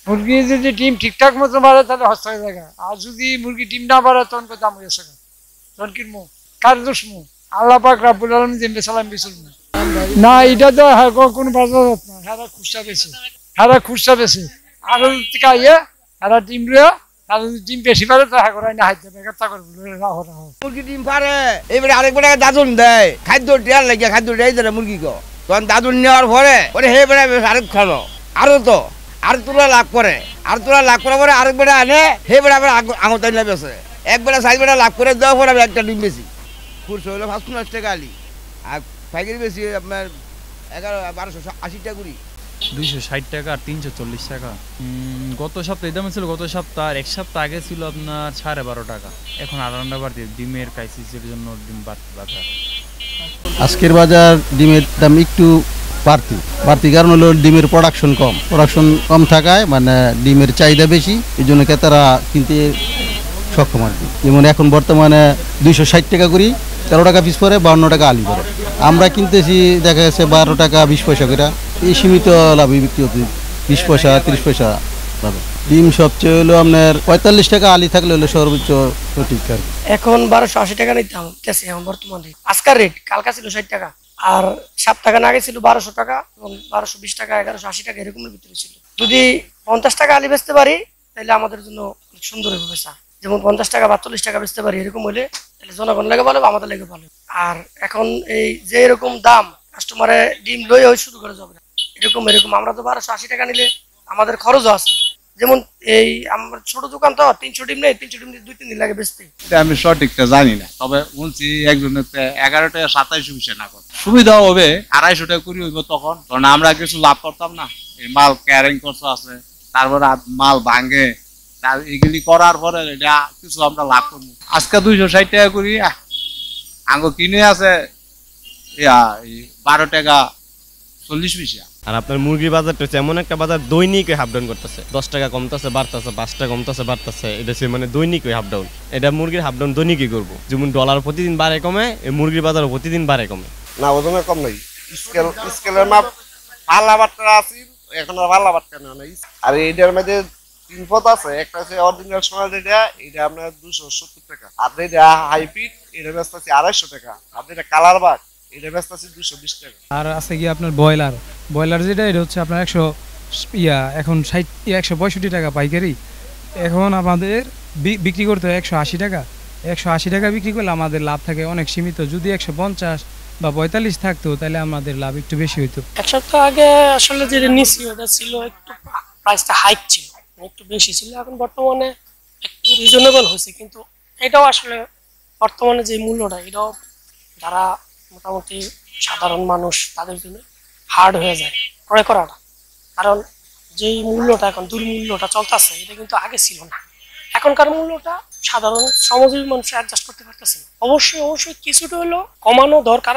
মুরগি যদি ডিম ঠিকঠাক মতো বাড়ে তাহলে হস্ত হয়ে যায়, আর যদি মুরগি ডিম না বাড়ে তখন দাম গেছে, তখন কিনবো কার দোষমু? আল্লাহ পাক রাব্বুল আলামিন যেমনি সালাম বিছুন না, এটা তো কোনো বাজার না, হারা খুচরা বেশি, হারা খুচরা বেশি আর টিকা হারা ডিম লিয়া, আর যদি ডিম বেশি পারে তো হ্যাঁ করে না হাইতে বেকারটা করবো রাহো রাহো। মুরগি ডিম পারে এবারে আরেকবার দাদুন দেয় খাদ্য দেওয়ার লাগে, খাদ্য দেয় দেয় মুরগি কো, তখন দাদুন নেওয়ার পরে ওরে হে বেড়া আরেক খানো আরো তো আর তোরা লাভ করে, আর তোরা লাভ করার পরে আরেক বেড়া আনে হে বেড়া আবার আঙতাই না বেছে, এক বেড়া সাইড বেড়া লাভ করে দেওয়ার পরে আমি একটা ডিম বেশি খুরশো হলো ৫৫ টাকা আলি, আর পাইকারি বেশি আপনার ১১,১২৮০ টাকা করি। ২৬০ টাকা আর ৩৪০ টাকা। গত সপ্তাহে দাম ছিল, গত সপ্তাহ আর এক সপ্তাহ আগে ছিল আপনার ১২.৫ টাকা, এখন আড়ান্ডা বাড়তি ডিমের ক্রাইসিসের জন্য ডিম বাড়তি বাজার। আজকের বাজার ডিমের দাম একটু বাড়তি কারণ হলো ডিমের প্রোডাকশন কম থাকায় মানে ডিমের চাহিদা বেশি, এই জন্য ক্রেতারা কিনতে সক্ষম আর কি। যেমন এখন বর্তমানে ২৬০ টাকা করি, ১৩ টাকা পিস পরে ৫২ টাকা আলি পরে, আমরা কিনতেছি দেখা যাচ্ছে ১২ টাকা ২০ পয়সা করে, এই সীমিত লাভে বিক্রি হতে ২০ পয়সা ৩০ পয়সা লাভে। ডিম সবচেয়ে হলো আপনার ৪৫ টাকা আলি থাকলে হলো সর্বোচ্চ সঠিক আর এখন ১২৮০ টাকা নিতাম এখন বর্তমানে আজকার রেট, কালকা ছিল ৬০ টাকা, আর সপ্তাহ আগে ছিল ১২০০ টাকা এবং ১২২০ টাকা ১১৮০ টাকা এরকমের ভিতরে ছিল। যদি ৫০ টাকা আলি বেচতে পারি তাহলে আমাদের জন্য সুন্দর হবে বেচা, যেমন ৫০ টাকা ৪২ টাকা বেচতে পারি, এরকম হলে তাহলে জনগণ লেগে ভালো, আমাদের লেগে ভালো। আর এখন এই যে এরকম দাম কাস্টমারে ডিম লই শুরু করে যাবে না, এরকম আমরা তো ১২৮০ টাকা নিলে আমাদের খরচও আছে, যেমন এই আমার ছোট দোকান তো ৩০০ ডিম নেই, ৩০০ ডিম ২-৩ দিন লাগে বেচতে। আমি সঠিকটা জানি না, তবে বলছি একজনের ১১ টাকা ২৭ পয়সা না করে সুবিধা হবে, ২৫০ টাকা করি হইব তখন, কারণ আমরা কিছু লাভ করতাম না, এই মাল ক্যারিং খরচ আছে, তারপরে মাল ভাঙে, এগুলি করার পরে এটা কিছু আমরা লাভ করবো। আজকে ২৬০ টাকা করি, আঙ্গ কিনে আছে ১২ টাকা ৪০ পয়সা। আর আপনার মুরগির বাজারটা হচ্ছে এমন একটা বাজার দৈনিক হাফ ডাউন করতেছে, ১০ টাকা কমতেছে বাড়তেছে, ৫ টাকা কমতেছে বাড়তেছে, এটা হচ্ছে মানে দৈনিক হাফ ডাউন। এটা মুরগির হাফ ডাউন দৈনিকই করবো, যেমন ডলার প্রতিদিন বাড়ে কমে, এই মুরগির বাজার প্রতিদিন বাড়ে কমে না, ওজনে কম নাই, স্কেলের মাপ ভালো বাট্টা আছে, এখন আর ভালো বাট্টা নেই। আর এইটার মধ্যে ৩ পদ আছে, একটা আছে অরিজিনাল সোনার, এটা আপনার ২৭০ টাকা, আর এটা হাইব্রিড, এটা ব্যস্ত আছে ২৫০ টাকা, আর এটা কালার বাগ, এটা ব্যস্ত আছে ২২০ টাকা। আর আছে কি আপনার ব্রয়লার যেটা, এটা হচ্ছে আপনার এখন ১৬৫ টাকা পাইকারি, এখন আমাদের বিক্রি করতে হয় ১৮০ টাকা, ১৮০ টাকা বিক্রি করলে আমাদের লাভ থাকে অনেক সীমিত। যদি ১৫০ বা ৪৫ থাকতো তাহলে আমাদের লাভ একটু বেশি হইতো। এক সপ্তাহ আগে আসলে যেটা নিছি ওটা ছিল একটু প্রাইসটা হাইক ছিল, একটু বেশি ছিল, এখন বর্তমানে একটু রিজনেবল হয়েছে, কিন্তু এটাও আসলে বর্তমানে যে মূল্যটা, এটাও যারা মোটামুটি সাধারণ মানুষ তাদের জন্য হার্ড হয়ে যায় ক্রয় করাটা, কারণ যেই মূল্যটা এখন দুর্মূল্যটা চলতেছে এটা কিন্তু আগে ছিল না, এখনকার মূল্যটা সাধারণ শ্রমজীবী মানুষ অ্যাডজাস্ট করতে পারতেছে না। অবশ্যই কিছুটা হলেও কমানো দরকার।